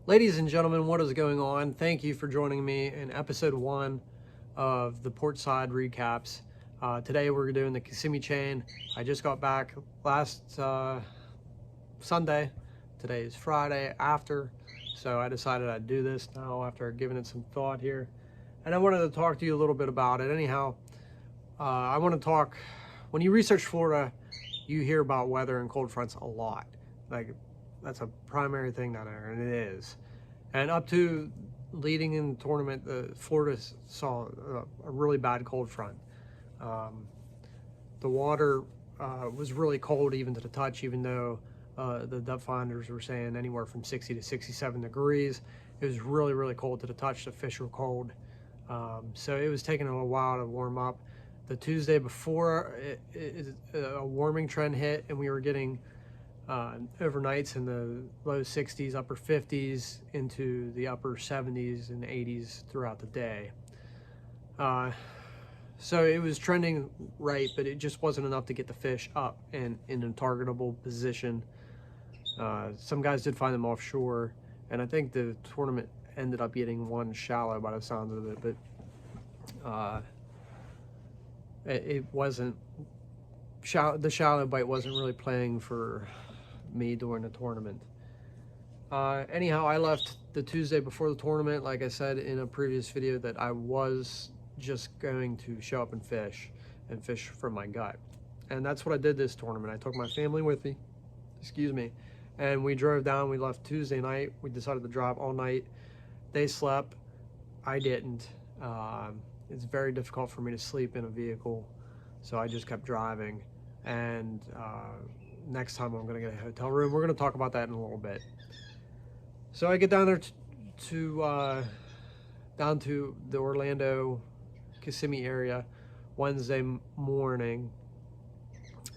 Ladies and gentlemen, what is going on? Thank you for joining me in episode 1 of the Portside Recaps. Today we're doing the Kissimmee Chain. I just got back last Sunday. Today is Friday after, so I decided I'd do this now after giving it some thought here. And I wanted to talk to you a little bit about it. Anyhow, I want to talk, when you research Florida, you hear about weather and cold fronts a lot. Like, that's a primary thing down there, and it is. And up to leading in the tournament, Florida saw a really bad cold front. The water was really cold even to the touch, even though the depth finders were saying anywhere from 60 to 67 degrees. It was really, really cold to the touch. The fish were cold. So it was taking a little while to warm up. The Tuesday before, a warming trend hit, and we were getting overnights in the low 60s, upper 50s, into the upper 70s and 80s throughout the day. So it was trending right, but it just wasn't enough to get the fish up and in a targetable position. Some guys did find them offshore, and I think the tournament ended up getting one shallow by the sounds of it, but it wasn't the shallow bite wasn't really playing for me during the tournament. Anyhow, I left the Tuesday before the tournament, like I said in a previous video, that I was just going to show up and fish from my gut. And that's what I did this tournament. I took my family with me, and we drove down. We left Tuesday night. We decided to drive all night. They slept. I didn't. It's very difficult for me to sleep in a vehicle, so I just kept driving. And next time I'm going to get a hotel room. We're going to talk about that in a little bit. So I get down there down to the Orlando Kissimmee area Wednesday morning,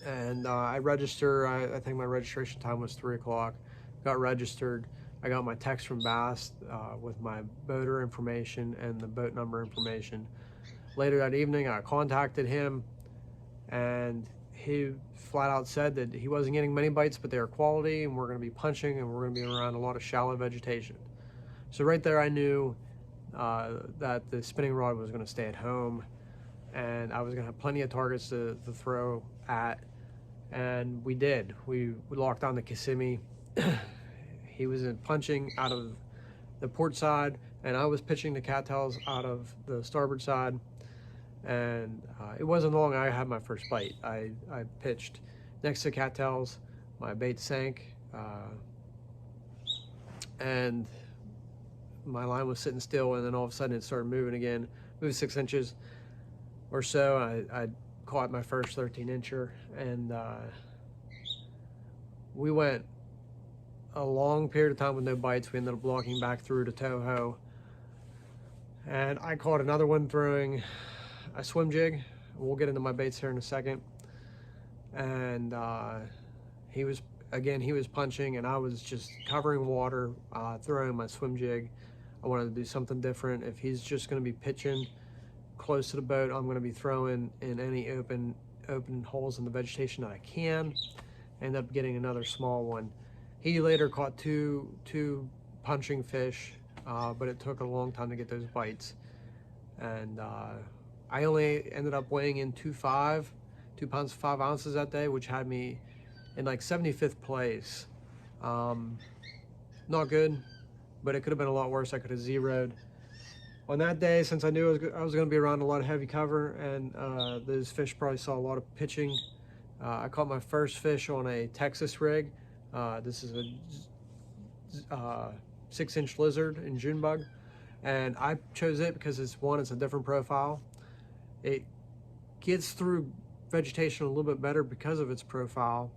and I register. I think my registration time was 3 o'clock. Got registered. I got my text from Bass with my boater information and the boat number information. Later that evening, I contacted him, and he flat out said that he wasn't getting many bites, but they were quality, and we're going to be punching, and we're going to be around a lot of shallow vegetation. So right there, I knew that the spinning rod was going to stay at home, and I was going to have plenty of targets to throw at, and we did. We locked on the Kissimmee. He was punching out of the port side, and I was pitching the cattails out of the starboard side. And it wasn't long I had my first bite. I pitched next to cattails, my bait sank, and my line was sitting still, and then all of a sudden it started moving again, moved 6 inches or so. I caught my first 13-incher, and we went a long period of time with no bites. We ended up walking back through to Toho, and I caught another one throwing a swim jig. We'll get into my baits here in a second. And he was punching, and I was just covering water, throwing my swim jig. I wanted to do something different. If he's just going to be pitching close to the boat, I'm going to be throwing in any open holes in the vegetation that I can. End up getting another small one. He later caught two punching fish, but it took a long time to get those bites. And I only ended up weighing in 2 pounds 5 ounces that day, which had me in like 75th place. Not good, but it could have been a lot worse. I could have zeroed. On that day, since I knew I was going to be around a lot of heavy cover, and those fish probably saw a lot of pitching, I caught my first fish on a Texas rig. This is a 6-inch lizard in June bug, and I chose it because it's a different profile. It gets through vegetation a little bit better because of its profile,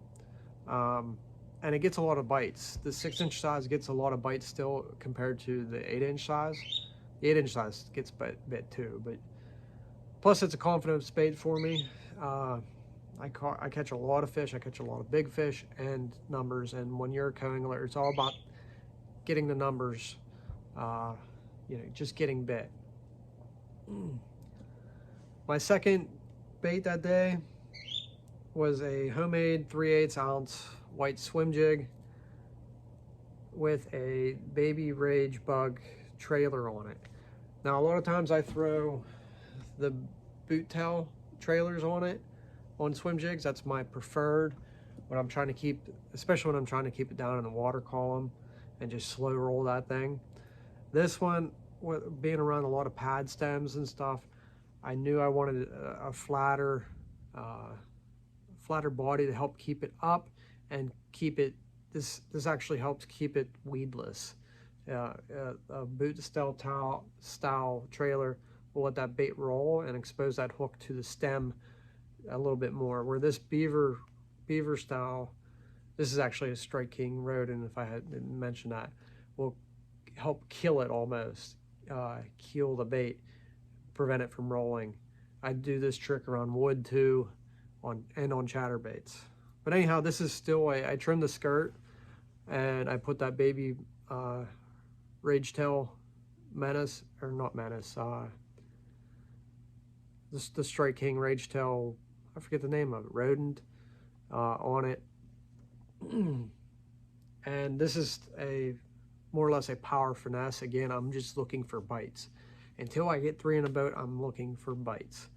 and it gets a lot of bites. The 6-inch size gets a lot of bites still compared to the 8-inch size. The 8-inch size gets bit too, but plus it's a confidence bait for me. I catch a lot of fish. I catch a lot of big fish and numbers, and when you're a co-angler, it's all about getting the numbers, just getting bit. My second bait that day was a homemade 3/8 ounce white swim jig. with a baby rage bug trailer on it. Now a lot of times I throw the boot tail trailers on it on swim jigs. That's my preferred when I'm trying to keep, especially when I'm trying to keep it down in the water column and just slow roll that thing. This one, being around a lot of pad stems and stuff, I knew I wanted a flatter body to help keep it up and keep it, this actually helps keep it weedless. A boot style trailer will let that bait roll and expose that hook to the stem a little bit more, where this beaver style, this is actually a Strike King rodent, if I didn't mention that, will help kill it almost, kill the bait, prevent it from rolling. I do this trick around wood too, on chatterbaits. But anyhow, this is still I trimmed the skirt and I put that baby rage tail menace, or not menace, the Strike King rage tail, I forget the name of it, rodent, on it. And this is a more or less a power finesse. Again, I'm just looking for bites. Until I get 3 in a boat, I'm looking for bites.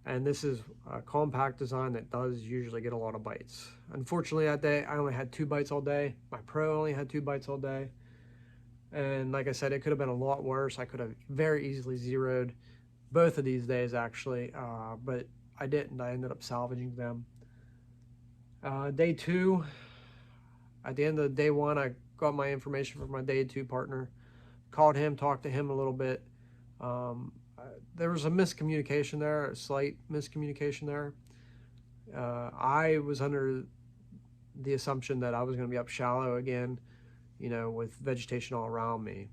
And this is a compact design that does usually get a lot of bites. Unfortunately, that day I only had 2 bites all day. My pro only had 2 bites all day. And like I said, it could have been a lot worse. I could have very easily zeroed both of these days actually, but I didn't. I ended up salvaging them. Day 2, at the end of day 1, I got my information from my day 2 partner, called him, talked to him a little bit. There was a miscommunication there, a slight miscommunication there. I was under the assumption that I was going to be up shallow again, you know, with vegetation all around me.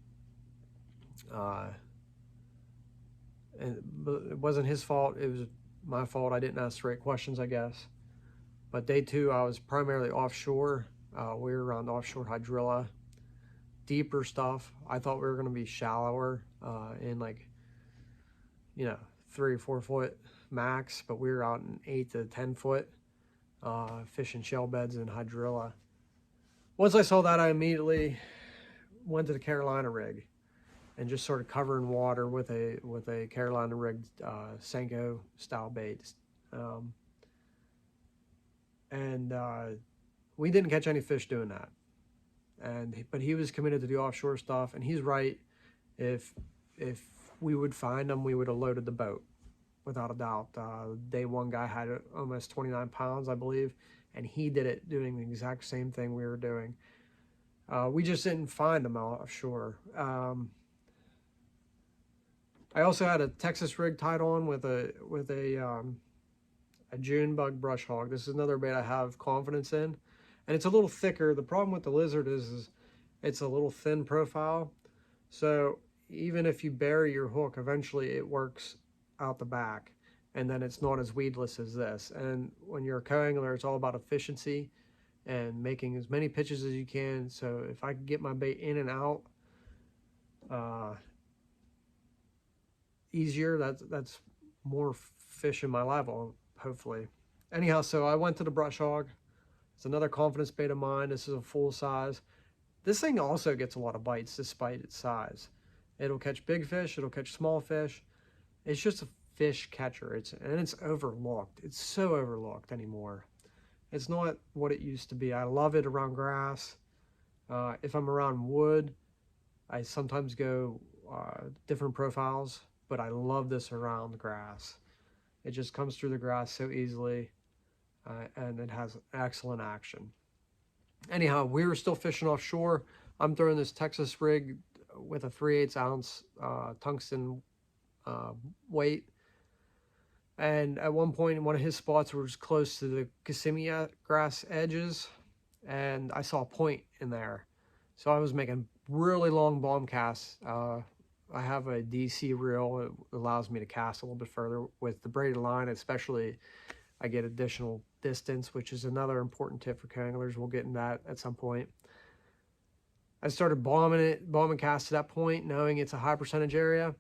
But it wasn't his fault, it was my fault. I didn't ask the right questions, I guess. But day 2, I was primarily offshore. We were around offshore hydrilla, deeper stuff. I thought we were going to be shallower, in like, you know, 3 or 4 foot max, but we were out in 8 to 10 foot, fishing shell beds and hydrilla. Once I saw that, I immediately went to the Carolina rig and just sort of covering water with a Carolina rigged Senko style bait. We didn't catch any fish doing that. But he was committed to the offshore stuff, and he's right. If we would find them, we would have loaded the boat, without a doubt. Day 1 guy had almost 29 pounds, I believe, and he did it doing the exact same thing we were doing. We just didn't find them offshore. I also had a Texas rig tied on with a June bug brush hog. This is another bait I have confidence in, and it's a little thicker. The problem with the lizard is it's a little thin profile, so even if you bury your hook, eventually it works out the back, and then it's not as weedless as this. And when you're a co-angler, it's all about efficiency and making as many pitches as you can. So if I can get my bait in and out easier, that's more fish in my level, hopefully. Anyhow, so I went to the brush hog. It's another confidence bait of mine. This is a full size. This thing also gets a lot of bites despite its size. It'll catch big fish, it'll catch small fish. It's just a fish catcher. It's overlooked. It's so overlooked anymore. It's not what it used to be. I love it around grass. If I'm around wood, I sometimes go different profiles, but I love this around grass. It just comes through the grass so easily, and it has excellent action. Anyhow, we were still fishing offshore. I'm throwing this Texas rig with a 3/8 ounce tungsten weight. And at one point, one of his spots was close to the Kissimmee grass edges, and I saw a point in there. So I was making really long bomb casts. I have a DC reel. It allows me to cast a little bit further with the braided line. Especially, I get additional distance, which is another important tip for co-anglers. We'll get in that at some point. I started bombing cast to that point, knowing it's a high percentage area.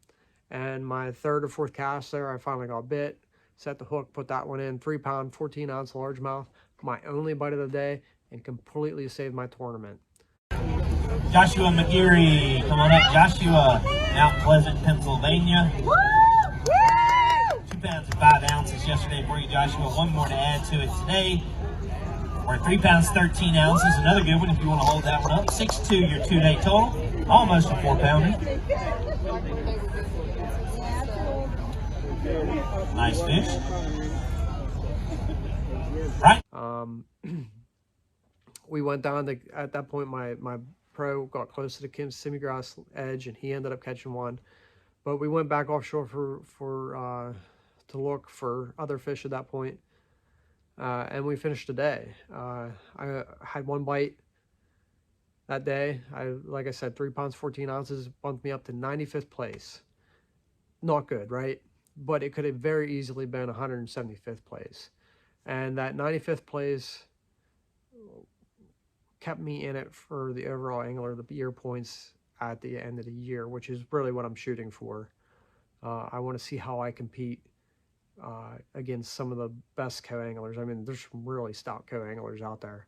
And my 3rd or 4th cast there, I finally got bit. Set the hook, put that one in, 3 pound, 14 ounce largemouth. My only bite of the day. and completely saved my tournament. Joshua McGeary, come on up. Joshua, Mount Pleasant, Pennsylvania. 2 pounds and 5 ounces yesterday for you, Joshua. One more to add to it today. We're at 3 pounds 13 ounces. Another good one if you want to hold that one up. 6'2", your 2-day total. Almost a 4-pounder. Nice fish. Right. We went down to, at that point, my pro got close to the Kissimmee edge, and he ended up catching one. But we went back offshore to look for other fish at that point. And we finished the day. I had one bite that day. Like I said, 3 pounds, 14 ounces, bumped me up to 95th place. Not good, right? But it could have very easily been 175th place. And that 95th place kept me in it for the overall Angler of the Year points at the end of the year, which is really what I'm shooting for. I want to see how I compete against some of the best co-anglers. I mean, there's some really stout co-anglers out there.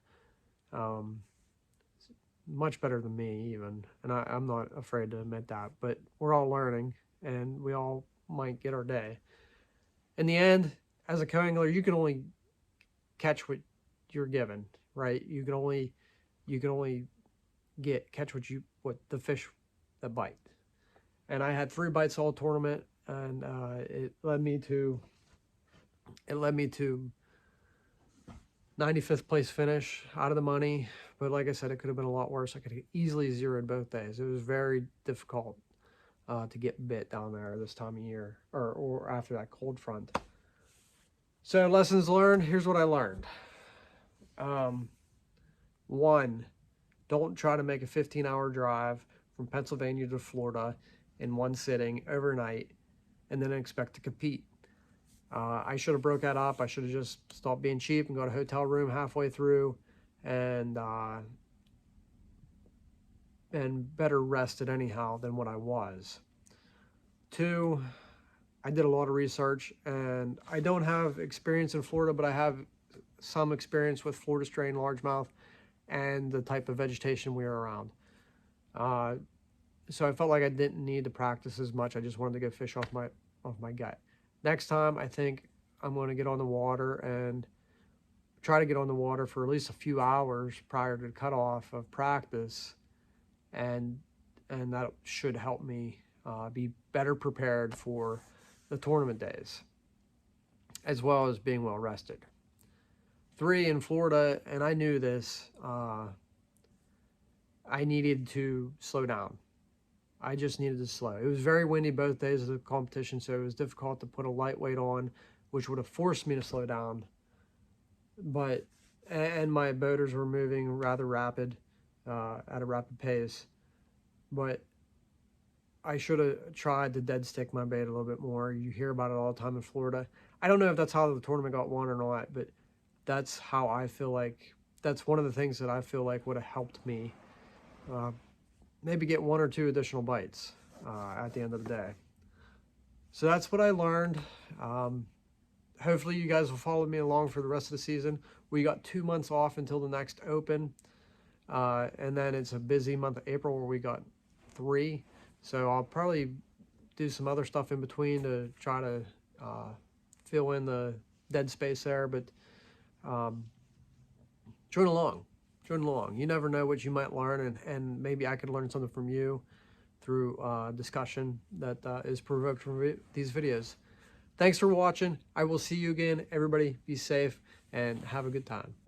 Much better than me even, and I'm not afraid to admit that, but we're all learning, and we all might get our day. In the end, as a co-angler, you can only catch what you're given, right? You can only catch what the fish that bite. And I had 3 bites all tournament, and it led me to 95th place finish, out of the money. But like I said, it could have been a lot worse. I could have easily zeroed both days. It was very difficult to get bit down there this time of year, or after that cold front. So lessons learned, here's what I learned. 1, don't try to make a 15-hour drive from Pennsylvania to Florida in one sitting overnight and then expect to compete. I should have broke that up. I should have just stopped being cheap and got a hotel room halfway through and better rested anyhow than what I was. 2, I did a lot of research, and I don't have experience in Florida, but I have some experience with Florida strain largemouth and the type of vegetation we were around. So I felt like I didn't need to practice as much. I just wanted to get fish off my gut. Next time, I think I'm going to get on the water and try to get on the water for at least a few hours prior to the cutoff of practice, and that should help me be better prepared for the tournament days, as well as being well rested. 3, in Florida, and I knew this, I needed to slow down. I just needed to slow. It was very windy both days of the competition, so it was difficult to put a lightweight on, which would have forced me to slow down. And my boaters were moving rather rapid, at a rapid pace. But I should have tried to dead stick my bait a little bit more. You hear about it all the time in Florida. I don't know if that's how the tournament got won or not, but that's how I feel like, that's one of the things that I feel like would have helped me maybe get 1 or 2 additional bites at the end of the day. So that's what I learned. Hopefully you guys will follow me along for the rest of the season. We got 2 months off until the next Open, and then it's a busy month of April where we got 3. So I'll probably do some other stuff in between to try to fill in the dead space there, but join along. You never know what you might learn, and maybe I could learn something from you through discussion that is provoked from these videos. Thanks for watching. I will see you again. Everybody be safe and have a good time.